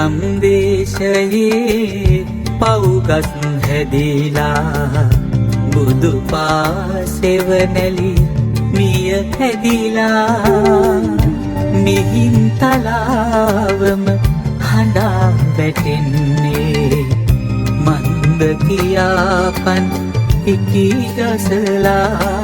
ගම්වේශයේ පවුගස් හැදිලා බුදු පාසෙවනැලි මිය හැදිලා මිහින්තලාවම හඬා වැටෙන්නේ මන්ද කියාපන් ඉකි ගසලා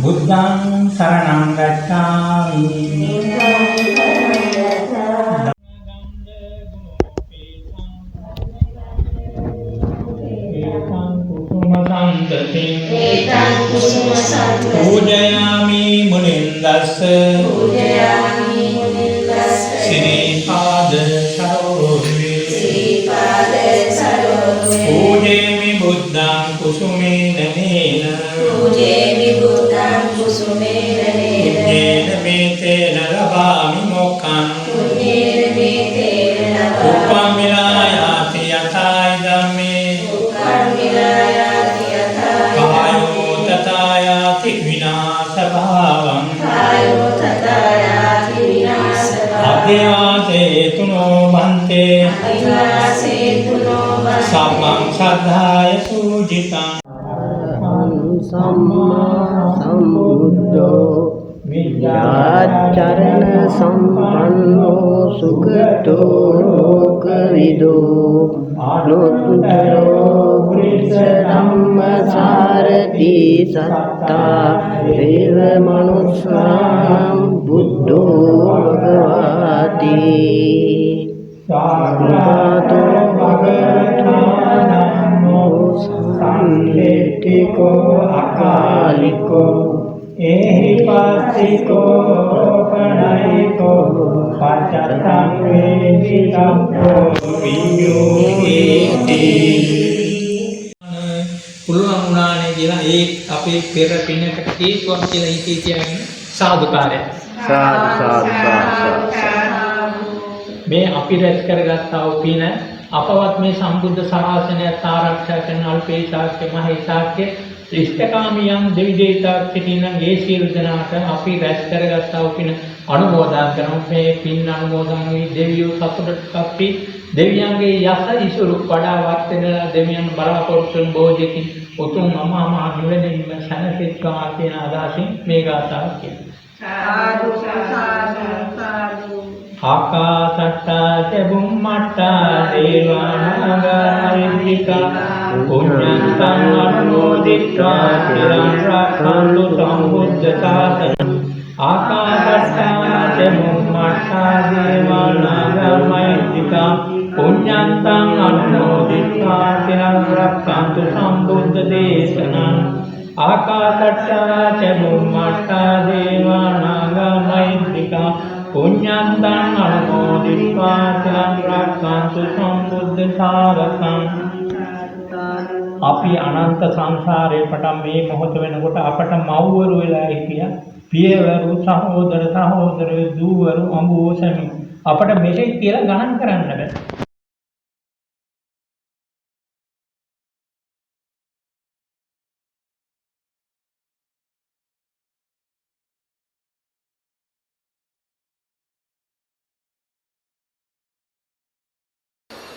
බුද්ධං සරණං ගච්ඡාමි පූජයාමි මුනින්දස්ස ශ්‍රීපාද සරෝජේ පූජේමි බුද්ධං කුසුමේන නේන පුඤ්ඤේන මේතේන ලබාමි මොක්ඛං උප්පං විලායාති යථායි ධම්මේ කායෝ තථායාති විනාශ භාවං අභ්‍යාසේ තුනෝ බන්තේ සම්මං සද්ධාය සූජිතං සම්මා සම්බුද්ධෝ විද්‍යාචරණ සම්පන්නෝ සුඛතෝ ලෝකවිදෝ අනුත්තරෝ පුරිස ධම්මසාරති සත්තා දේව මනුස්සානම් බුද්ධෝ භගවාති සාගතෝ භගවතෝ සංලේතිකෝ අකාලිකෝ එහිපස්සිකෝ පණයිකෝ පච්චත්තං වේදිතම්පෝ විඤ්ඤෝති පුළුවන් වුණානේ කියලා ඒ අපේ පෙර පිනකට හේතුවක් කියලා හිතේ තියාගෙන සාදුකාරය සාදු සාදු සාදු මේ අපි රැස් කරගත්තා වූ පින අපවත් මේ සම්බුද්ධ ශාසනය ආරක්ෂා කරන අල්පේ ශාක්‍ය මහේ ශාක්‍ය ඉෂ්ඨකාමියන් දෙවි දේවතාවක් සිටින ඒ සියලු දෙනාට අපි රැස් කරගත්තා වූ පින අනුමෝදන් කරමු. මේ පින් අනුමෝදන් වී දෙවියෝ සතුටට අපි දෙවියන්ගේ යස ඉසුරු වඩා වත් වෙන දෙවියන් බලාපොරොත්තු වන බෝධියකින් උතුම් අමා නිවැරදිම සැනසෙත්වා කියන අදහසින් මේ ගාථාව කියනවා. සාදු සාදු සාදු ආකාශට්ටා චුම්මට්ටා දේවානාගාරිත්‍තිකා පුඤ්ඤන්තං අනුමෝදිත්වා චිරං රක්ඛන්තු සම්බුද්ධ ශාසනං ආකාශට්ටා චුම්මට්ටා දේවානාගාරිත්‍තිකා පුඤ්ඤන්තං අනුමෝදිත්වා චිරං රක්ඛන්තු සම්බුද්ධ දේශනං ආකාශට්ටා චුම්මට්ටා දේවානාගාරිත්‍තිකා පුඤ්ඤන්තං අනුමෝදිत्वा චිරං රක්ඛන්තු සම්බුද්ධ ශාසනං. අපි අනන්ත සංසාරේ පටන් මේ මොහොත වෙනකොට අපට මව්වරු වෙලා හිටියා, පියවරු, සහෝදර සහෝදරයෝ, දූවරු, අඹෝ සැමි. අපට මෙතෙක් කියලා ගණන් කරන්න බෑ.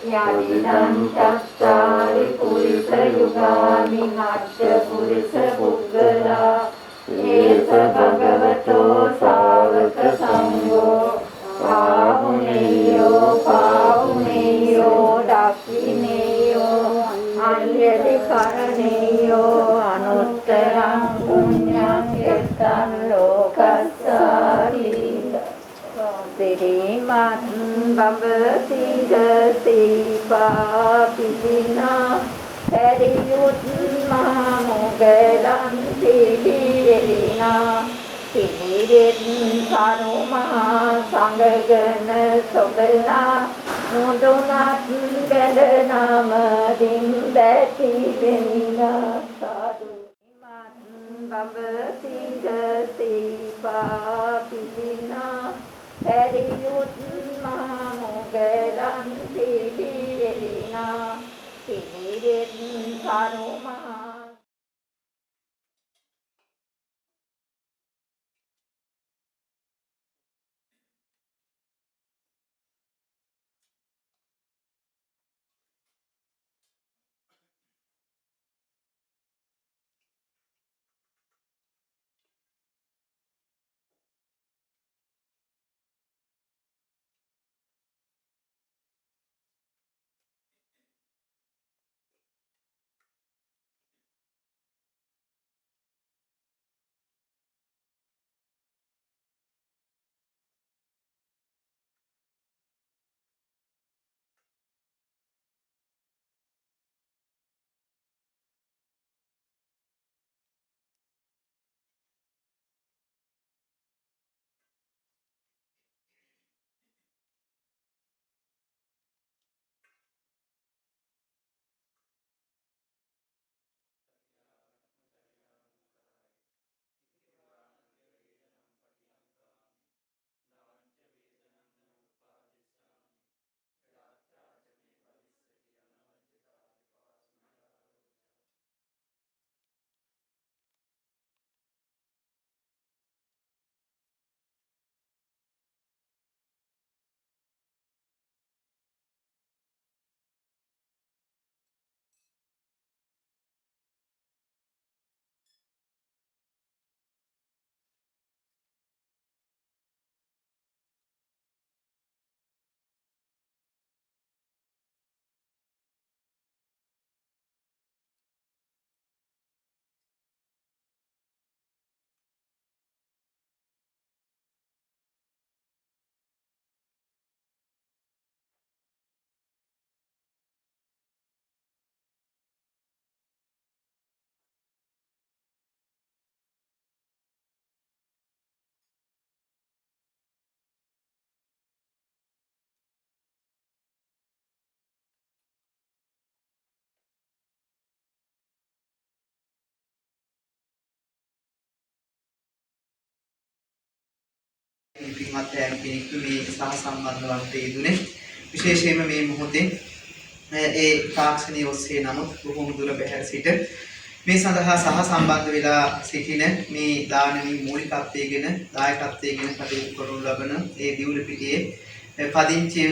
යදිදං චත්තාරි පුරිස යුගානි නච්ච පුරිස පුද්ගලා ඒස භගවතෝ ශාවක සංඝෝ පාවුනේයෝ පාවුනේයෝ දක්ඛිනේයෝ අඤ්ඤති කරණේයෝ අනුත්තරං පුඤ්ඤං යත්තං ලෝකස්සාරි Sirimat Bambasida Sipapina Eriyut Mahamugalan Sidirina Sidirin Saruma Sangagana Sobana Nudunat Bedanama Dimbati Benina Sadu Bambasida Sipapina Eriyut Mahamugalan Sidirina Sidirin Saruma පින්වත් හැම කෙනෙක්ම මේ සහ සම්බන්ධ වන්ට යෙදුනේ විශේෂයෙන්ම මේ මොහොතේ ඒ තාක්ෂණයේ ඔස්සේ නමුත් බොහොම දුර බැහැර සිට මේ සඳහා සහ සම්බන්ධ වෙලා සිටින මේ දානමී මූලිකත්වයේගෙන දායකත්වයේගෙන කටයුතු කරනු ලබන ඒ දිවුලපිටියේ පදිංචි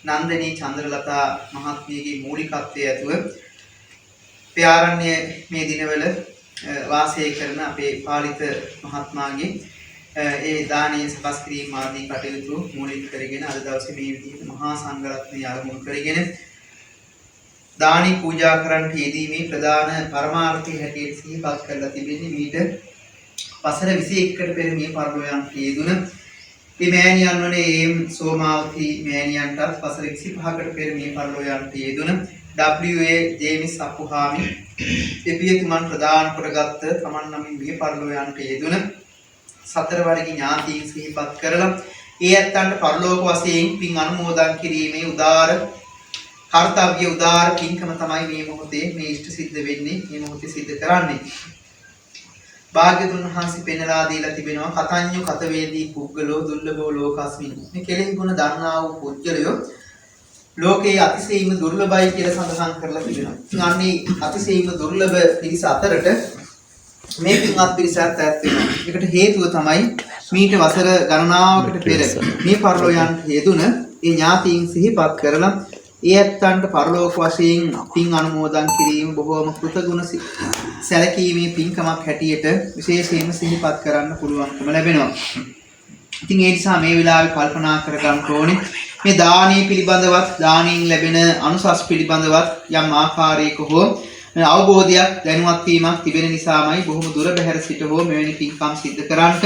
නන්දනී චන්ද්‍රලතා මහත්මියගේ මූලිකත්වයේ ඇතුව ප්‍යාරණ්‍ය මේ දිනවල වාසය කරන අපේ පාලිත මහත්මයාගේ ඒ දානීය සකස් කිරීම ආදී කටයුතු මූලික කරගෙන අද දවසේ මේ විදිහට මහා සංඝරත්නය ආරම්භ කරගෙන දානි පූජා කරන්නට යෙදීමේ ප්‍රධාන පරමාර්ථය හැටියට සිහිපත් කරලා තිබෙන්නේ මීට වසර 21කට පෙර මේ පරිලෝයන්ට යෙදුන මේ මෑණියන් වනේ සෝමාවති මෑණියන්ටත් වසර 25කට පෙර මේ පරිලෝයන්ට යෙදුන W.A. ජේමිස් අපුහාමි එපියතුමන් ප්‍රදාන කරගත්ත තමන් නමින් මේ පරිලෝයන්ට යෙදුන සතර වර්ග ඥාතීන් සිහිපත් කරලා ඒ ඇත්තන්ට පරලෝක වශයෙන් පින් අනුමෝදන් කිරීමේ උදාර කර්තව්‍ය උදාර පින්කම තමයි මේ මොහොතේ මේ ඉෂ්ට සිද්ධ වෙන්නේ මේ මොහොතේ සිද්ධ කරන්නේ. භාග්‍යතුන් වහන්සේ පෙන්වලා දීලා තිබෙනවා කතඤ්ඤු කතවේදී පුද්ගලෝ දුර්ලභෝ ලෝකස්මින්. මේ කෙලෙහි ගුණ දන්නා වූ පුද්ගලයෝ ලෝකේ අතිශයින්ම දුර්ලභයි කියලා සඳහන් කරලා තිබෙනවා. අන්නේ අතිශයින්ම දුර්ලභ පිරිස අතරට මේ පින්වත් පිරිසත් ඈත් වෙනවා. ඒකට හේතුව තමයි මීට වසර ගණනාවකට පෙර මේ පරලෝයන්ට යෙදුන ඒ ඥාතීන් සිහිපත් කරලා ඒ ඇත්තන්ට පරලෝක වශයෙන් පින් අනුමෝදන් කිරීම බොහෝම කෘතගුණ සැලකීමේ පින්කමක් හැටියට විශේෂයෙන්ම සිහිපත් කරන්න පුළුවන්කම ලැබෙනවා. ඉතින් ඒ නිසා මේ වෙලාවේ කල්පනා කර ගන්න ඕනේ මේ දානීය පිළිබඳවත් දානීන් ලැබෙන අනුසස් පිළිබඳවත් යම් ආකාරයක හෝ අවබෝධයක් දැනුවත් වීමක් තිබෙන නිසාමයි බොහොම දුර බැහැර සිට හෝ මෙවැනි පින්කම් සිද්ධ කරන්නට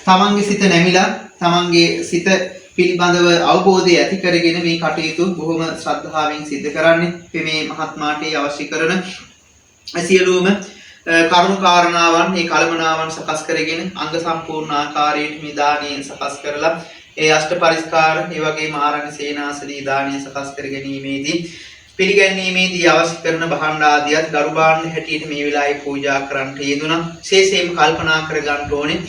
තමන්ගේ සිත නැමිලා තමන්ගේ සිත පිළිබඳව අවබෝධය ඇති කරගෙන මේ කටයුතු බොහොම ශ්‍රද්ධාවෙන් සිද්ධ කරන්නේ. මේ මහත්මාට අවශ්‍ය කරන සියලුම කරුණු කාරණාවන් මේ කලමනාවන් සකස් කරගෙන අංග සම්පූර්ණ ආකාරයට මේ දානීය සකස් කරලා ඒ අෂ්ට පරිස්කාර ඒ වගේම ආරණ්‍ය සේනාසනී දානීය සකස් කර ගැනීමේදී පිළිගැනීමේදී අවශ්‍ය කරන භාණ්ඩ ආදියත් ගරු භාණ්ඩ හැටියට මේ වෙලාවේ පූජා කරන්නට යෙදුණා. විශේෂයෙන්ම කල්පනා කර ගන්න ඕනේ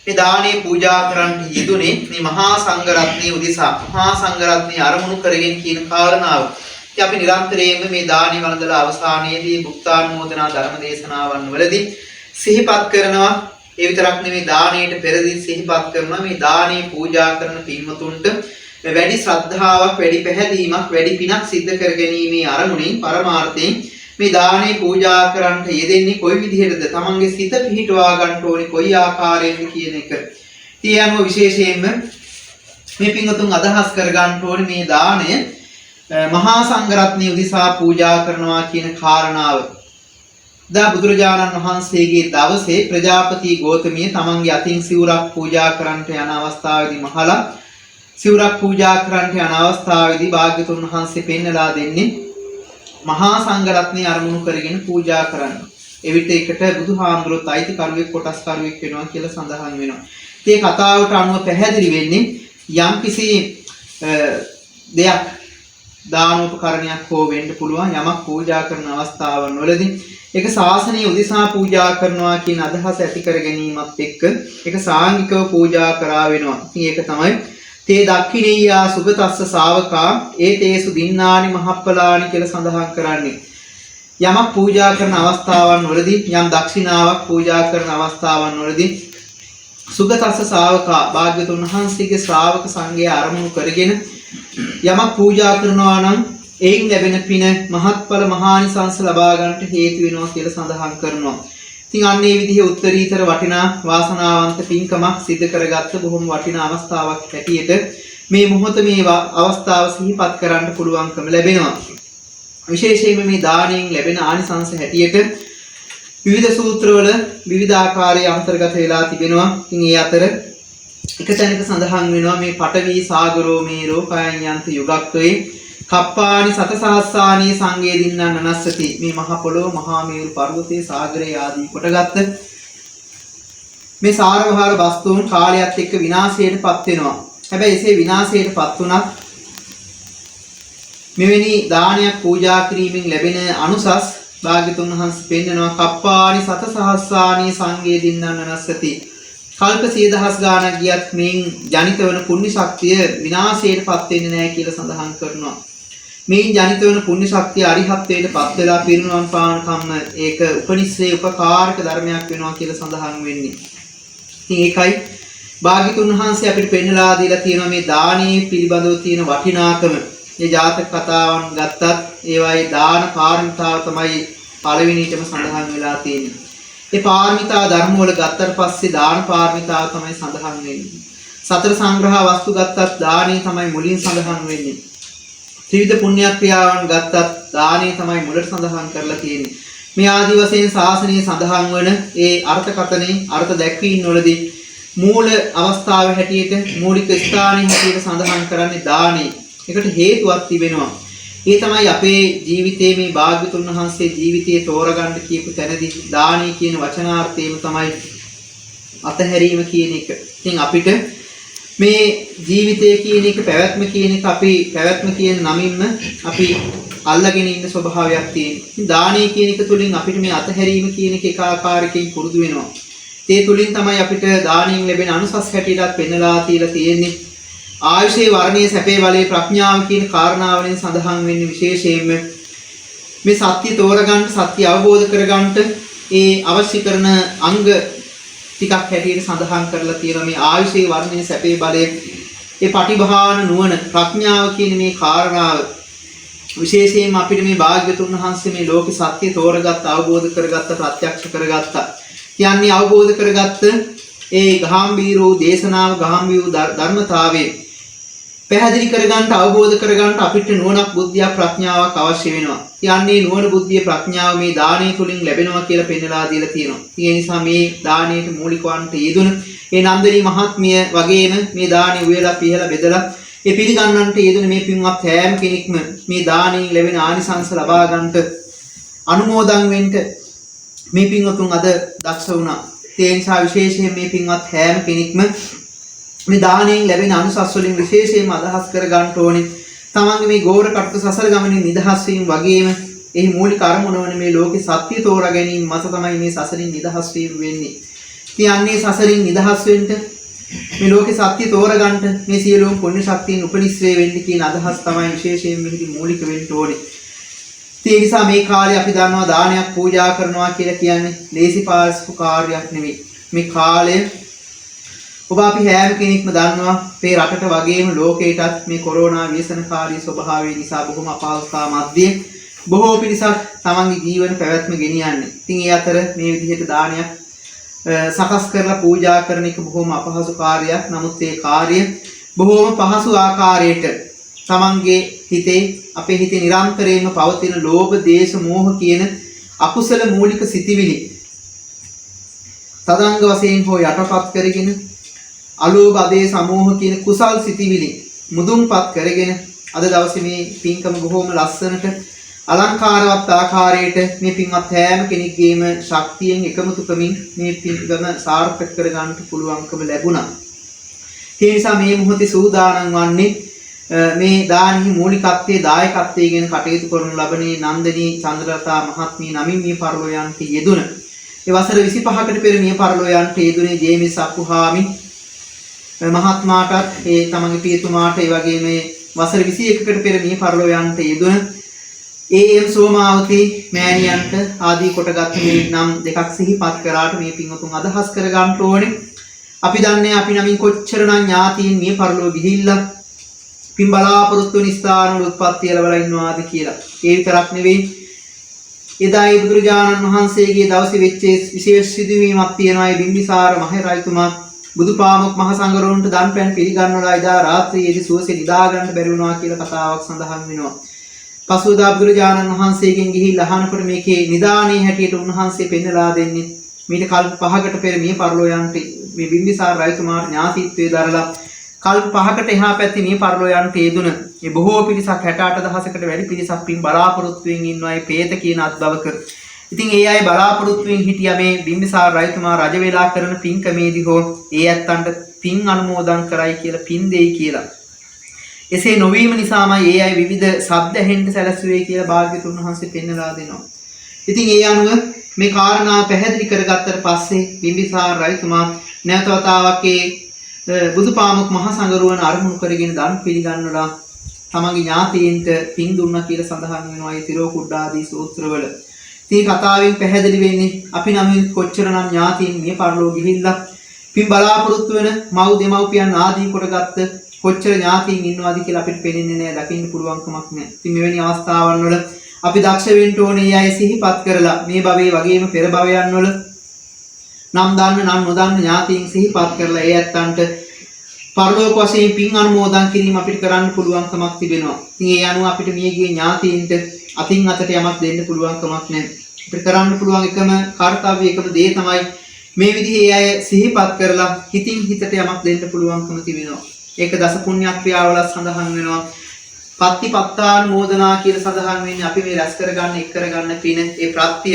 මේ දානේ පූජා කරන්නට යෙදුනේ මේ මහා සංඝරත්නයේ උදෙසා මහා සංඝරත්නයේ අරමුණු කරගෙන කියන කාරණාව. ඉතින් අපි නිරන්තරයෙන්ම මේ දානේ වළඳලා අවසානයේදී බුක්තානුමෝදනා ධර්ම දේශනාවන් වලදී සිහිපත් කරනවා. ඒ විතරක් නෙමෙයි දාණයට පෙරදී සිහිපත් කරනවා මේ දානේ පූජා කරන පින්වතුන්ට වැඩි ශ්‍රද්ධාවක් වැඩි පැහැදීමක් වැඩි පිනක් සිද්ධ කර ගැනීමේ අරමුණින් පරමාර්ථයෙන් මේ දානේ පූජා කරන්නට යෙදෙන්නේ කොයි විදිහටද තමන්ගේ සිත පිහිටවා ගන්න ඕනේ කොයි ආකාරයෙන්ද කියන එක. ඒ අනුව විශේෂයෙන්ම මේ පින්වතුන් අදහස් කර ගන්න ඕනේ මේ දාණය මහා සංඝරත්නය උදෙසා පූජා කරනවා කියන කාරණාව. දා බුදුරජාණන් වහන්සේගේ දවසේ ප්‍රජාපති ගෝතමිය තමන්ගේ අතින් සිවුරක් පූජා කරන්නට යන අවස්ථාවේදී මහලා සිවුරක් පූජා කරන්නට යන අවස්ථාවේදී භාග්‍යතුන් වහන්සේ පෙන්වලා දෙන්නේ මහා සංඝරත්නය අරමුණු කරගෙන පූජා කරන්න. එවිට එකට බුදුහාමුදුරුවෝ අයිතිකරුවෙක් කොටස්කරුවෙක් වෙනවා කියලා සඳහන් වෙනවා. මේ කතාවට අනුව පැහැදිලි වෙන්නේ යම්කිසි දෙයක් දානෝපකරණයක් හෝ වෙන්න පුළුවන් යමක් පූජා කරන අවස්ථාවන් වලදී ඒක ශාසනීය උදෙසා පූජා කරනවා කියන අදහස ඇති කර ගැනීමත් එක්ක ඒක සාංගිකව පූජා කරා වෙනවා. ඉතින් ඒක තමයි තේ දක්ඛිනීයා සුගතස්ස ශාවකා ඒතේසු දින්නානි මහප්පලානි කියලා සඳහන් කරන්නේ. යමක් පූජා කරන අවස්ථාවන් වලදී යම් දක්ෂිනාවක් පූජා කරන අවස්ථාවන් වලදී සුගතස්ස ශාවකා භාග්‍යතුන් වහන්සේගේ ශ්‍රාවක සංඝයා අරමුණු කරගෙන යමක් පූජා කරනවා නම් එයින් ලැබෙන පින මහත්ඵල මහානිසංස ලබා ගන්නට හේතු වෙනවා කියලා සඳහන් කරනවා. ඉතින් අන්න ඒ විදිහේ උත්තරීතර වටිනා වාසනාවන්ත පින්කමක් සිදු කරගත්ත බොහොම වටිනා අවස්ථාවක් හැටියට මේ මොහොත මේ අවස්ථාව සිහිපත් කරන්න පුළුවන්කම ලැබෙනවා. විශේෂයෙන්ම මේ දාණයෙන් ලැබෙන ආනිසංස හැටියට විවිධ සූත්‍රවල විවිධ ආකාරයේ අන්තර්ගත වෙලා තිබෙනවා. ඉතින් ඒ අතර එක තැනක සඳහන් වෙනවා මේ පඨවි සාගරෝ මේරෝ කයඤ්ඤන්ත යුගක්වේ කප්පානි සතසහස්සානී සංගේ දින්නන් නනස්සති මේ මහ පොළොව මහා මේරු පර්වතයේ සාගරයේ ආදී කොටගත්ත මේ සාරවහාර වස්තුන් කාලයත් එක්ක විනාශයටපත් වෙනවා. හැබැයි එසේ විනාශයටපත් වුණත් මෙවැනි දානයක් පූජා කිරීමෙන් ලැබෙන අනුසස් භාග්‍යතුන් වහන්සේ පෙන්නනවා කප්පානි සතසහස්සානී සංගේ දින්නන් නනස්සති කල්ප 10000 ගාණක් ගියත් මේන් ජනිත වන පුණ්‍ය ශක්තිය විනාශයටපත් වෙන්නේ නැහැ කියලා සඳහන් කරනවා. මේ ජනිත වන පුණ්‍ය ශක්තිය අරිහත්ත්වයට පත් වෙලා පිරිනුවම් පාන කම්ම ඒක උපනිශ්‍රේ උපකාරක ධර්මයක් වෙනවා කියලා සඳහන් වෙන්නේ. ඉතින් ඒකයි භාග්‍යතුන් වහන්සේ අපිට පෙන්නලා දීලා තියෙනවා මේ දානීය පිළිබඳව තියෙන වටිනාකම. මේ ජාතක කතාවන් ගත්තත් ඒවායේ දාන පාරමිතාව තමයි පළවෙනිටම සඳහන් වෙලා තියෙන්නේ. ඒ පාරමිතා ධර්ම වල ගත්තට පස්සේ දාන පාරමිතාව තමයි සඳහන් වෙන්නේ. සතර සංග්‍රහ වස්තු ගත්තත් දානේ තමයි මුලින් සඳහන් වෙන්නේ. ත්‍රිවිධ පුණ්‍ය ක්‍රියාවන් ගත්තත් දානේ තමයි මුලට සඳහන් කරලා තියෙන්නේ. මේ ආදි වශයෙන් ශාසනයේ සඳහන් වන ඒ අර්ථකථනයේ අර්ථ දැක්වීම් වලදී මූල අවස්ථාව හැටියට මූලික ස්ථානයේ හැටියට සඳහන් කරන්නේ දානේ. ඒකට හේතුවක් තිබෙනවා. ඒ තමයි අපේ ජීවිතයේ මේ භාග්‍යතුන් වහන්සේ ජීවිතයේ තෝරගන්න කියපු තැනදී දානේ කියන වචනාර්ථයම තමයි අතහැරීම කියන එක. ඉතින් අපිට මේ ජීවිතය කියන එක පැවැත්ම කියන එක අපි පැවැත්ම කියන නමින්ම අපි අල්ලගෙන ඉන්න ස්වභාවයක් තියෙනවා. දානේ කියන එක තුලින් අපිට මේ අතහැරීම කියන එක එක ආකාරයකින් පුරුදු වෙනවා. ඒ තුලින් තමයි අපිට දානෙන් ලැබෙන අනුසස් හැටියටත් පෙන්නලා තියලා තියෙන්නේ. ආයුෂේ වර්ණයේ සැපේ බලයේ ප්‍රඥාව කියන කාරණාවලින් සඳහන් වෙන්නේ විශේෂයෙන්ම මේ සත්‍ය තෝරගන්න සත්‍ය අවබෝධ කරගන්න ඒ අවශ්‍ය කරන අංග ටිකක් හැටියට සඳහන් කරලා තියෙනවා. මේ ආයුෂේ වර්ණයේ සැපේ බලයේ ඒ පටිභාන නුවණ ප්‍රඥාව කියන මේ කාරණාව විශේෂයෙන්ම අපිට මේ භාග්‍යතුන් වහන්සේ මේ ලෝක සත්‍ය තෝරගත්ත අවබෝධ කරගත්ත ප්‍රත්‍යක්ෂ කරගත්ත කියන්නේ අවබෝධ කරගත්ත ඒ ගාම්භීර වූ දේශනාව ගාම්භීර වූ ධර්මතාවයේ පැහැදිලි කරගන්න අවබෝධ කරගන්න අපිට නුවණක් බුද්ධියක් ප්‍රඥාවක් අවශ්‍ය වෙනවා. කියන්නේ නුවණ බුද්ධිය ප්‍රඥාව මේ දානය තුලින් ලැබෙනවා කියලා පෙන්නලා දීලා තියෙනවා. ඒ නිසා මේ දානයට මූලික වන්ට යෙදුන ඒ නන්දනී මහත්මිය වගේම මේ දානි උයලා පිහලා බෙදලා ඒ පිළිගන්නන්ට යෙදුන මේ පින්වත් හැම කෙනෙක්ම මේ දානයෙන් ලැබෙන ආනිසංස ලබා ගන්නට අනුමෝදන් වෙන්න මේ පින්වතුන් අද දක්ෂ වුණා. ඒ නිසා විශේෂයෙන් මේ පින්වත් හැම කෙනෙක්ම මේ දානයෙන් ලැබෙන අනුසස් වලින් විශේෂයෙන්ම අදහස් කර ගන්න ඕනේ. තමන්ගේ මේ ගෝර කට්ට සසර ගමනින් නිදහස් වීම වගේම එහි මූලික අරමුණ වන මේ ලෝකේ සත්‍ය තෝරා ගැනීම මත තමයි මේ සසරින් නිදහස් වීම වෙන්නේ. කියන්නේ සසරින් නිදහස් වෙන්න මේ ලෝකේ සත්‍ය තෝරා ගන්නට මේ සියලුම පුණ්‍ය ශක්තියින් උපනිශ්‍රේ වෙන්න කියන අදහස් තමයි විශේෂයෙන් මෙහිදී මූලික වෙන්න ඕනේ. ඒ නිසා මේ කාලේ අපි දන්නවා දානයක් පූජා කරනවා කියලා කියන්නේ ලේසි පාර්ශ්ව කාර්යයක් නෙවෙයි. මේ කාලය ඔබ අපි හැම කෙනෙක්ම දන්නවා මේ රටට වගේම ලෝකයටත් මේ කොරෝනා ව්‍යසනකාරී ස්වභාවය නිසා බොහොම අපහසුතා මැද්දේ බොහෝ පිරිසක් තමන්ගේ ජීවන පැවැත්ම ගෙනියන්නේ. ඉතින් ඒ අතර මේ විදිහට දානයක් සකස් කරලා පූජා කරන එක බොහොම අපහසු කාර්යයක්. නමුත් ඒ කාර්යය බොහොම පහසු ආකාරයට තමන්ගේ හිතේ අපේ හිතේ නිරන්තරයෙන්ම පවතින ලෝභ, දේශ, මෝහ කියන අකුසල මූලික සිතිවිලි තදංග වශයෙන් හෝ යටපත් කරගෙන අලෝභ, ආදේශ, සමෝහ කියන කුසල් සිතිවිලි මුදුන්පත් කරගෙන අද දවසේ මේ පින්කම බොහොම ලස්සනට අලංකාරවත් ආකාරයට මේ පින්වත් හැම කෙනෙක්ගේම ශක්තියෙන් එකමුතුකමින් මේ පින්කම සාර්ථක කර ගන්නට පුළුවන්කම ලැබුණා. ඒ නිසා මේ මොහොතේ සූදානම් වන්නේ මේ දානහි මූලිකත්වයේ දායකත්වයේ ගැන කටයුතු කරනු ලබනේ නන්දනී චන්ද්‍රලතා මහත්මිය නමින් මේ පරලෝ යන්ට යෙදුන. ඒ වසර 25කට පෙර මේ පරලෝ යන්ට යෙදුනේ ජේමිස් අප්පුහාමි මහත්මාටත් ඒ තමන්ගේ පියතුමාට ඒ වගේම මේ වසර 21කට පෙර මේ පරලෝ යන්ට යෙදුන ඒ.එම්. සෝමාවති මෑණියන්ට ආදී කොටගත් මේ නම් දෙකක් සිහිපත් කරාට මේ පින්වතුන් අදහස් කර ගන්න ඕනේ. අපි දන්නේ අපි නමින් කොච්චරනම් ඥාතීන් මේ පරලෝ ගිහිල්ලා පින් බලාපොරොත්තු වෙන ස්ථාන වල උත්පත්ති ලැබලා ඉන්නවාද කියලා. ඒ විතරක් නෙවෙයි එදායි බුදුරජාණන් වහන්සේගේ දවසේ වෙච්ච විශේෂ සිදුවීමක් තියෙනවා. ඒ බිම්බිසාර මහ රජතුමා බුදුපාමොක් මහ සංඝරෝන්ට දන් පැන් පිළිගන්නලා එදා රාත්‍රියේදී සුවසේ නිදා ගන්න බැරි වුණා කියලා කතාවක් සඳහන් වෙනවා. පසුදා බුදුරජාණන් වහන්සේගෙන් ගිහිල්ලා අහනකොට මේකේ නිදානේ හැටියට උන්වහන්සේ පෙන්නලා දෙන්නේ මීට කල්ප 5කට පෙර මිය පරලෝ යන්ට මේ බිම්බිසාර රජතුමාට ඥාතිත්වයේ දරලා කල්ප 5කට එහා පැත්තේ මිය පරලෝ යන්ට යෙදුන මේ බොහෝ පිරිසක් 68000කට වැඩි පිරිසක් පින් බලාපොරොත්තුෙන් ඉන්නවා ඒ പ്രേත කියන අත්බවක. ඉතින් ඒ අය බලාපොරොත්තුෙන් හිටියා මේ බිම්බිසාර රජතුමා රජ වෙලා කරන පින්කමේදී හෝ ඒ ඇත්තන්ට පින් අනුමෝදන් කරයි කියලා පින් දෙයි කියලා. එසේ නොවීම නිසාමයි ඒ අය විවිධ ශබ්ද ඇහෙන්න සැලසුවේ කියලා භාග්‍යතුන් වහන්සේ පෙන්නලා දෙනවා. ඉතින් ඒ අනුව මේ කාරණා පැහැදිලි කරගත්තට පස්සේ බිම්බිසාර රජතුමා නැවත වතාවක් ඒ බුදුපාමොක් මහ සංඝරුවන අරමුණු කරගෙන දන් පිළිගන්නලා තමන්ගේ ඥාතීන්ට පින් දුන්නා කියලා සඳහන් වෙනවා ඒ තිරෝකුඩ්ඩාදී සූත්‍රවල. මේ කතාවෙන් පැහැදිලි වෙන්නේ අපි නම් කොච්චරනම් ඥාතීන් මිය පරලෝ ගිහිල්ලා පින් බලාපොරොත්තු වෙන මව් දෙමව්පියන් ආදී කොටගත්ත කොච්චර ඥාතීන් ඉන්නවද කියලා අපිට පේන්නේ නැහැ, දකින්න පුළුවන් කමක් නැහැ. ඉතින් මෙවැනි අවස්ථාවන් වල අපි දක්ෂ වෙන්න ඕනේ අය සිහිපත් කරලා මේ භවයේ වගේම පෙර භවයන් වල නම් දන්න නම් නොදන්න ඥාතීන් සිහිපත් කරලා ඒ ඇත්තන්ට පරලෝක වශයෙන් පින් අනුමෝදන් කිරීම අපිට කරන්න පුළුවන්කමක් තිබෙනවා. ඉතින් ඒ අනුව අපිට මියගිය ඥාතීන්ට අතින් අතට යමක් දෙන්න පුළුවන්කමක් නැහැ. අපිට කරන්න පුළුවන් එකම කාර්යය එකම දේ තමයි මේ විදිහේ අය සිහිපත් කරලා හිතින් හිතට යමක් දෙන්න පුළුවන්කම තිබෙනවා. ඒක දස පුණ්‍ය ක්‍රියාවල සඳහන් වෙනවා. පත්තිපත්තානුමෝදනා කියලා සඳහන් වෙන්නේ අපි මේ රැස් කරගන්න එක් කරගන්න පින ඒ ප්‍රත්‍ය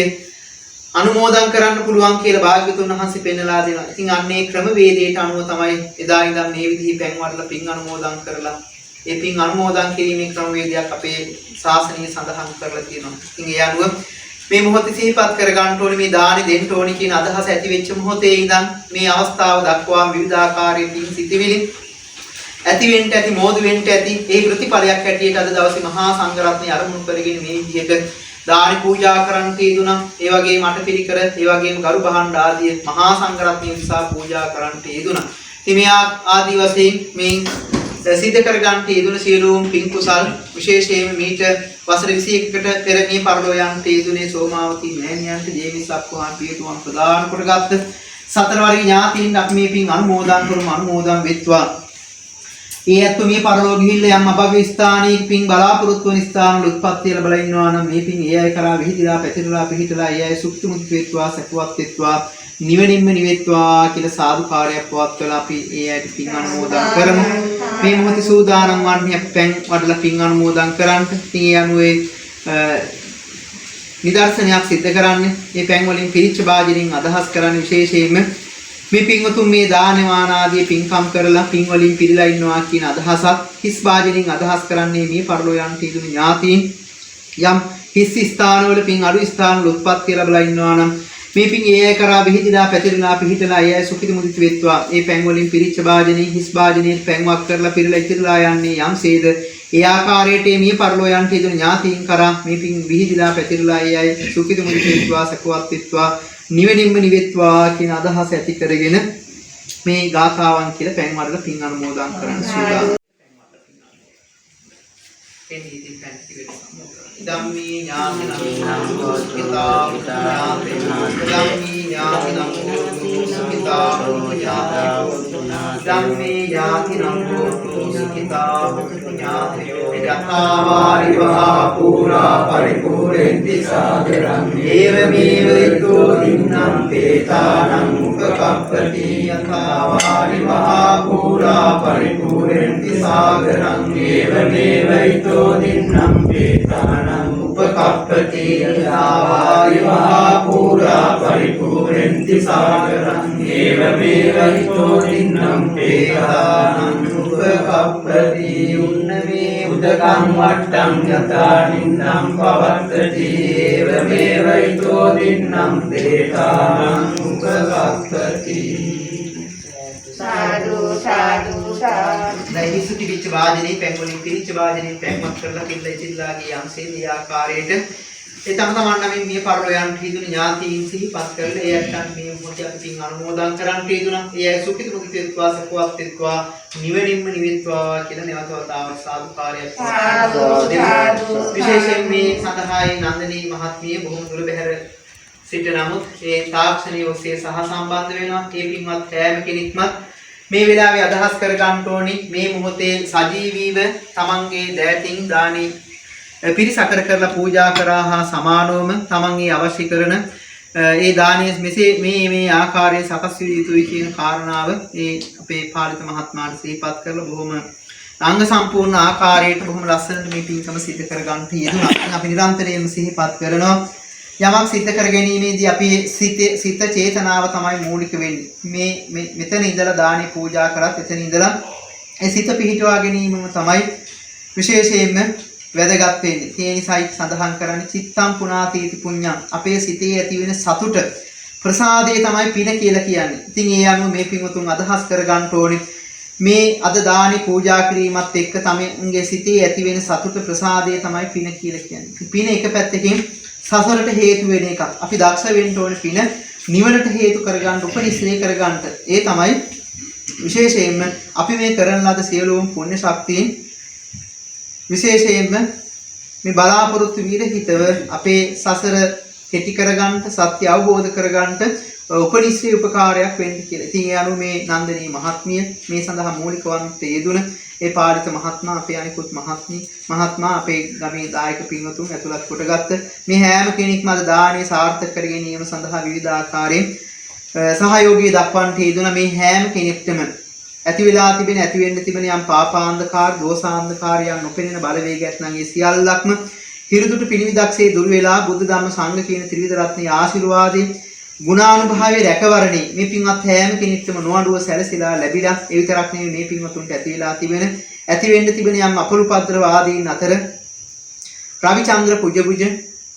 අනුමෝදන් කරන්න පුළුවන් කියලා භාග්‍යතුන් වහන්සේ පෙන්නලා දෙනවා. ඉතින් අන්නේ ක්‍රමවේදයට අනුව තමයි එදා ඉඳන් මේ විදිහේ පැන් වඩලා පින් අනුමෝදන් කරලා ඒ පින් අනුමෝදන් කිරීමේ ක්‍රමවේදයක් අපේ ශාසනයේ සඳහන් කරලා තියෙනවා. ඉතින් ඒ අනුව මේ මොහොතේ සිහිපත් කර ගන්න ඕනේ මේ දානි දෙන්න ඕනේ කියන අදහස ඇති වෙච්ච මොහොතේ ඉඳන් මේ අවස්ථාව දක්වා විවිධාකාරයේ පින් සිටිවිලි ඇති වෙන්න ඇති මෝදු වෙන්න ඇති ඒ ප්‍රතිඵලයක් හැටියට අද දවසේ මහා සංඝරත්නය අරමුණු කරගෙන මේ විදිහට දානි පූජා කරන්න තියදුනා. ඒ වගේම අටපිරිකර ඒ වගේම ගරු බහණ්ඩ ආදී මහා සංඝරත්නය නිසා පූජා කරන්න තියදුනා. ඉතින් මේ ආදී වශයෙන් මේ සිද්ධ කර ගන්න තියදුන සියලුම පින් කුසල් විශේෂයෙන්ම මීට වසර 21කට පෙර මේ පරලෝ යන තියදුනේ සෝමාවතී මෑණියන්ට ජේමිසක්කුහාන් පියතුමන් ප්‍රදාන කොටගත් සතර වර්ග ඥාතීන් අපි මේ පින් අනුමෝදන් කරමු. අනුමෝදන් වෙත්වා. ඒ අත්තු මේ පරලෝ ගිහිල්ලා යම් අපගේ ස්ථානයේ පින් බලාපොරොත්තු වන ස්ථාන වල උත්පත්ති ලැබලා ඉන්නවා නම් මේ පින් ඒ අය කරා විහිදලා පැතිරලා පිහිටලා ඒ අය සුක්ති මුක්ති වෙත්වා සතුටවත් වෙත්වා නිවෙනින්ම නිවෙත්වා කියලා සාදුකාරයක් පවත්වලා අපි ඒ අයට පින් අනුමෝදන් කරමු. මේ මොහොතේ සූදානම් වන්නේ අපි පැන් වඩලා පින් අනුමෝදන් කරන්න. ඉතින් ඒ අනුවේ නිදර්ශනයක් සිද්ධ කරන්නේ මේ පැන් වලින් පිරිච්ච භාජනයෙන් අදහස් කරන්නේ විශේෂයෙන්ම මේ පින්වතුන් මේ දාන වාන ආදී පින්කම් කරලා පින් වලින් පිරීලා ඉන්නවා කියන අදහසත් හිස් වාජනින් අදහස් කරන්නේ මේ පරලෝ යන තීදුණු ඥාතීන් යම් හිස් ස්ථානවල පින් අඩු ස්ථානවල උත්පත්ති ලැබලා ඉන්නවා නම් මේ පින් ඒ අය කරා විහිදලා පැතිරලා පිහිටලා ඒ අය සුඛිත මුදිත වෙත්වා. ඒ පැන් වලින් පිරිච්ච වාජනින් හිස් වාජනින් පැන්වක් කරලා පිරීලා ඉතිරලා යන්නේ යම්සේද ඒ ආකාරයට මේ පරලෝ යන තීදුණු ඥාතීන් කරා මේ පින් විහිදලා පැතිරලා ඒ අය සුඛිත මුදිත වෙත්වා සකවත් වෙත්වා නිවෙනින්ම නිවෙත්වා කියන අදහස ඇති කරගෙන මේ ගාථාවන් කියලා පැන් වඩලා පින් අනුමෝදන් කරන්න සූදානම්. ධම්මේ ඥාතිනම් සුඛිතා ධම්මේ ඥාතිනම් සුඛිතා ධම්මේ ඥාතිනම් සුඛිතා යථාවාරි වහා පුරා පරිපූර්ණෙන්ති සාගරං ඒවමේව ඊතෝ දින්නම් තේතානං උපකප්පති යථාවාරි වහා පුරා පරිපූර්ණෙන්ති සාගරං ඒවමේව ඊතෝ දින්නම් තේතානං උපකප්පති යථාවාරි වහා පුරා පරිපූර්ණෙන්ති සාගරං ඒවමේව ඊතෝ දින්නම් තේතානං උපකප්පති උන්නමේ උදකං වට්ටං යතා නින්නම් පවත්තති ඒවමේව ඊතෝ දින්නම් තේතානං උපකප්පති. සාදු සාදු සාදු. දැන් ඉසුති පිච්ච වාදනේ පැන් වලින් පිරිච්ච වාදනේ පැන්වත් කරලා කිල්ල ඉතිල්ලාගේ යම්සේ මේ ආකාරයට ඒ තමන්නම් මේ පරලෝ යන තීදුණු ඥාතීන් සිහිපත් කරලා ඒ අයටත් මේ මොහොතේ අපි පින් අනුමෝදන් කරන් තීදුණා. ඒ අය සුඛිත මුක්ති වෙත්වා සකවත් වෙත්වා නිවෙනින්ම නිවෙත්වා කියලා නැවතවතාවක් සාදුකාරයක් විශේෂයෙන් මේ සඳහායි නන්දනී මහත්මිය බොහොම දුර බැහැර සිට නමුත් ඒ තාක්ෂණයේ ඔස්සේ සහ සම්බන්ධ වෙනවා. ඒ පින්වත් හැම කෙනෙක්මත් මේ වෙලාවේ අදහස් කර ගන්න ඕනි මේ මොහොතේ සජීවීව තමන්ගේ දෑතින් දානි පිරිසකර කරලා පූජා කරා හා සමානවම තමන්ගේ අවශ්‍ය කරන ඒ දානීය මෙසේ මේ ආකාරයෙන් සකස් විය යුතුයි කියන කාරණාව ඒ අපේ පාලිත මහත්මයාට සිහිපත් කරලා බොහොම අංග සම්පූර්ණ ආකාරයට බොහොම ලස්සනට මේ පින්කම සිදු කර ගන්න තියෙනවා. අපි නිරන්තරයෙන්ම සිහිපත් කරනවා. යමක් සිද්ධ කර ගැනීමේදී අපි සිත චේතනාව තමයි මූලික වෙන්නේ. මේ මෙතන ඉඳලා දානි පූජා කරත් එතන ඉඳලා ඒ සිත පිහිටවා ගැනීමම තමයි විශේෂයෙන්ම වැදගත් වෙන්නේ. ඒ නිසායි සඳහන් කරන්නේ චිත්තම් පුනාතීති පුඤ්ඤං. අපේ සිතේ ඇති වෙන සතුට ප්‍රසාදේ තමයි පින කියලා කියන්නේ. ඉතින් ඒ අනුව මේ පින්වතුන් අදහස් කර ගන්න ඕනේ මේ අද දානි පූජා කිරීමත් එක්ක තමන්ගේ සිතේ ඇති වෙන සතුට ප්‍රසාදය තමයි පින කියලා කියන්නේ. පින එක පැත්තකින් සසරට හේතු වෙන එකක්. අපි දක්ෂ වෙන්න ඕනේ පින නිවනට හේතු කරගන්න, උපනිශ්‍රේ කරගන්න. ඒ තමයි විශේෂයෙන්ම අපි මේ කරන ලද සියලුම පුණ්‍ය ශක්තියින් විශේෂයෙන්ම මේ බලාපොරොත්තු විරහිතව අපේ සසර කෙටි කරගන්න, සත්‍ය අවබෝධ කරගන්න උපනිශ්‍රේ උපකාරයක් වෙන්න කියලා. ඉතින් ඒ අනුව මේ නන්දනී මහත්මිය මේ සඳහා මූලික වන්ත යෙදුන ඒ පාරිත මහත්මයා, අපේ අනිකුත් මහත්මයා, අපේ ගමේ දායක පින්වතුන් ඇතුළත් කොටගත්ත මේ හැම කෙනෙක්ම අද දානේ සාර්ථක කර ගැනීම සඳහා විවිධ ආකාරයෙන් සහයෝගය දක්වන්නට යෙදුන මේ හැම කෙනෙක්ටම ඇති වෙලා තිබෙන, ඇති වෙන්න තිබෙන යම් පාපාන්ධකාර, දෝසාන්ධකාරයන් නොපෙනෙන බලවේගයක් නම් ඒ සියල්ලක්ම හිරුදුට පිළිවිදක්සේ දුර වෙලා බුද්ධ ධම්ම සංඝ කියන ත්‍රිවිධ රත්නයේ ආශිර්වාදයෙන් ගුණානුභාවයේ රැකවරණේ මේ පින්වත් හැම කෙනෙක්ටම නොඅඩුව සැලසීලා ලැබිලා ඒ විතරක් නෙවෙයි මේ පින්වතුන්ට ඇති වෙලා තිබෙන, ඇති වෙන්න තිබෙන යම් අපරුපද්‍රව ආදීන් අතර රවිචන්ද්‍ර පුජ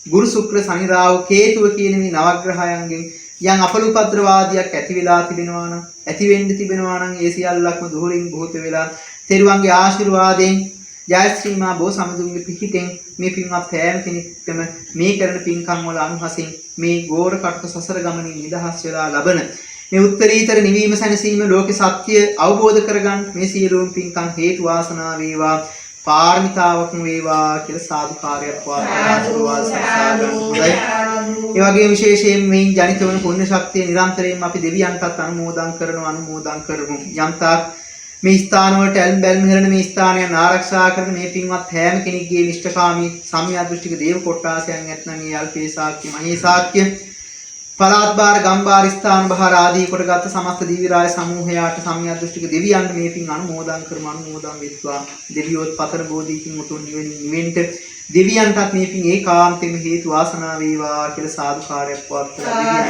ගුරු ශුක්‍ර සනි රාහු කේතුව කියන මේ නවග්‍රහයන්ගෙන් යම් අපරුපද්‍රවාදියක් ඇති වෙලා තිබෙනවා නම්, ඇති වෙන්න තිබෙනවා නම් ඒ සියල්ලක්ම දුහලින් බොහෝත වෙලා තෙරුවන්ගේ ආශිර්වාදයෙන් ජයශ්‍රී මා බෝ සමදුන්ගේ පිහිටෙන් මේ පින්වත් හැම කෙනෙක්ටම මේ කරන පින්කම් වල අනුහසින් මේ ගෝර කටක සසර ගමනින් නිදහස් වෙලා ලබන මේ උත්තරීතර නිවීම සැනසීම ලෝකේ සත්‍ය අවබෝධ කරගන්න මේ සියලුම පින්කම් හේතු වාසනා වේවා, පාරමිතාවක් වේවා කියලා සාදුකාරයක් වාසනාවයි. ඒ වගේම විශේෂයෙන් මේ ජනිත වන පුණ්‍ය ශක්තිය නිරන්තරයෙන්ම අපි දෙවියන්ටත් අනුමෝදන් කරමු. යම්තාක් මේ ස්ථාන වලට ඇල්ම් බැල්ම් හැරෙන මේ ස්ථානයන් ආරක්ෂා කරන මේ පින්වත් හැම කෙනෙක්ගේ ඉෂ්ඨකාමී සම්මිය දෘෂ්ටික දේව කොට්ටාසයන් නැත්නම් ඒ අල්පේ ශාක්‍ය, මහේ ශාක්‍ය, පලාත්බාර, ගම්බාර ස්ථාන බහාර ආදී කොටගත් සමස්ත දිව්‍ය රාජ සමූහයාට සම්මිය දෘෂ්ටික දෙවියන්ට මේ පින් අනුමෝදන් වෙත්වා. දෙවියොත් පතර බෝධිකින් උතුම් නිවෙන්න දෙවියන්ටත් මේ පින් ඒකාන්තයෙන්ම හේතු වාසනා වේවා කියලා සාදුකාරයක් පවත්වලා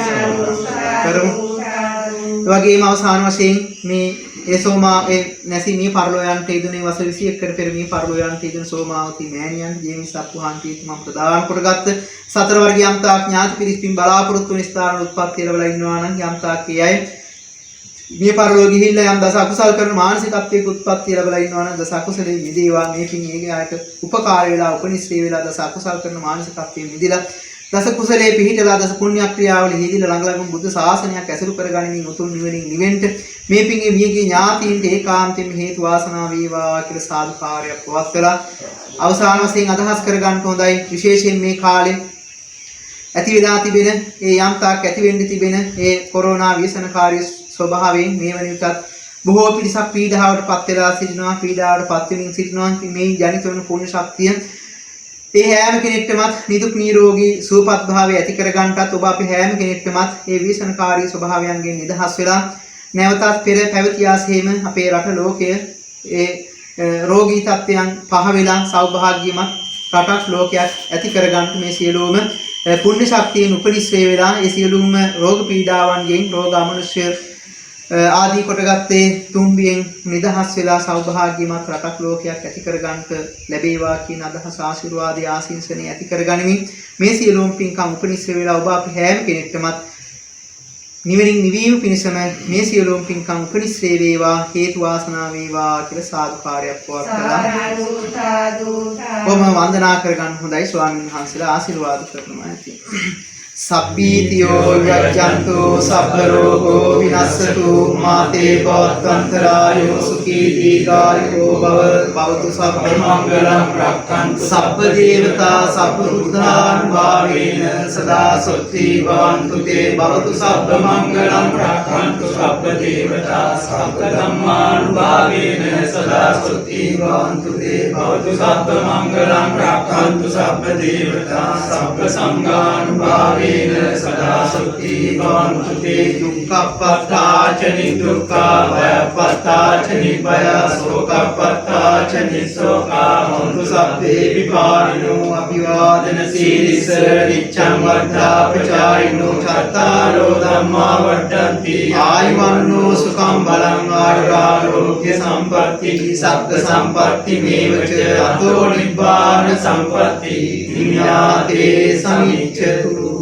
කරමු. ඒ වගේම අවසාන වශයෙන් මේ සෝමා නැසී මේ පරලෝයන්ට යෙදුනේ වසර 21කට පෙර මේ පරලෝයන්ට යෙදුන සෝමාවති මෑණියන් ජේමි සප්පුහන්තිතුම ප්‍රදාන කොටගත් සතර වර්ග යම්තාක් ඥාති පිරිසින් බලාපොරොත්තු වන ස්ථාන උත්පත්ති ලැබලා ඉන්නවා නම් යම්තාක් ඒ අය මේ පරලෝ ගිහිල්ලා යම් දස අකුසල් කරන මානසිකත්වයක උත්පත්ති ලැබලා ඉන්නවා නම් දස අකුසලේ මිදේවා. මේ පින් ඒකේ ආයත උපකාර වේලා, උපනිශ්‍රේ වේලා දස අකුසල් කරන මානසිකත්වයෙන් මිදලා දස කුසලයේ පිහිටලා දස පුණ්‍ය ක්‍රියාවල හිදීලා ළඟ ළඟම බුද්ධ ශාසනයක් ඇසුරු කරගනිමින් උතුම් නිවනින් නිවෙන්න මේ පින්ගේ මියගේ ඥාතීන්ට ඒකාන්තයෙන් හේතු වාසනා වේවා කියලා සාදුකාරයක් පවත්වලා අවසාන වශයෙන් අදහස් කරගන්න හොඳයි. විශේෂයෙන් මේ කාලේ ඇති වෙලා තිබෙන ඒ යම්තාක් ඇති වෙන්න තිබෙන ඒ කොරෝනා ව්‍යසනකාරී ස්වභාවයෙන් මේ වන විටත් බොහෝ පිරිසක් පීඩාවට පත් වෙලා සිටිනවා, පීඩාවට පත් වෙමින් සිටිනවා. මේ ජනිත වන පුණ්‍ය ශක්තිය ඒ හැම කෙනෙක්ටමත් නිදුක් නිරෝගී සුවපත් භාවය ඇති කරගන්නටත් ඔබ අපි හැම කෙනෙක්ටමත් මේ ව්‍යසනකාරී ස්වභාවයන්ගෙන් නිදහස් වෙලා නැවතත් පෙර පැවතියාසෙම අපේ රට ලෝකය ඒ රෝගී තත්ත්වයන් පහ වෙලා සෞභාග්‍යමත් රටක් ලෝකයක් ඇති කරගන්න මේ සියලුම පුණ්‍ය ශක්තියෙන් උපනිශ්‍රේ වෙලා ඒ සියලුම රෝග පීඩාවන්ගෙන් රෝග අමනුෂ්‍ය ආදී කොටගත්තේ තුම්බියෙන් නිදහස් වෙලා සෞභාග්‍යමත් රටක් ලෝකයක් ඇති කරගන්නට ලැබේවා කියන අදහස ආශිර්වාදයේ ආශිංසනයේ ඇති කරගනිමින් මේ සියලුම පින්කම් උපනිශ්‍රේ වෙලා ඔබ අපි හැම කෙනෙක්ටමත් නිවනින් නිවීම පිණිසම මේ සියලුම පින්කම් උපනිශ්‍රේ වේවා, හේතු වාසනා වේවා කියලා සාදුකාරයක් පවත්වලා ඔබම වන්දනා කරගන්න හොඳයි. ස්වාමීන් වහන්සේලා ආශිර්වාද කරනවා ඇති. සබ්බීතියෝ යජ්ජන්තු සබ්බ රෝගෝ විනස්සතු මාතේ භවත්වන්තරායෝ සුඛී දීඝායෝ භවතු සබ්බ මංගලං රක්ඛන්තු සබ්බ දේවතා සබ්බ බුද්ධාන් භාවේන සදා සොත්ති භවන්තු තේ භවතු සබ්බ මංගලං රක්ඛන්තු සබ්බ දේවතා සබ්බ ධම්මාන් භාවේන සදා සොත්ති භවන්තු තේ භවතු සබ්බ මංගලං රක්ඛන්තු සබ්බ දේවතා සබ්බ සංඝාන් භාවේන सदा सुखी भवन्तु ते दुःखपत्ताच निदुःखा भयपत्ताच निभया शोकपत्ताच निःशोका भवन्तु सब्बे विपारिणो अभिवादन सीरिस नित्यं वर्धापचारिणो चत्तारो धम्मा वर्धन्ति आयुवन्नो सुखं बलं आयुरारोग्य सम्पत्ति सब्ब सम्पत्ति मेव च अतो निब्बाण सम्पत्ति विज्ञाते समिच्छतु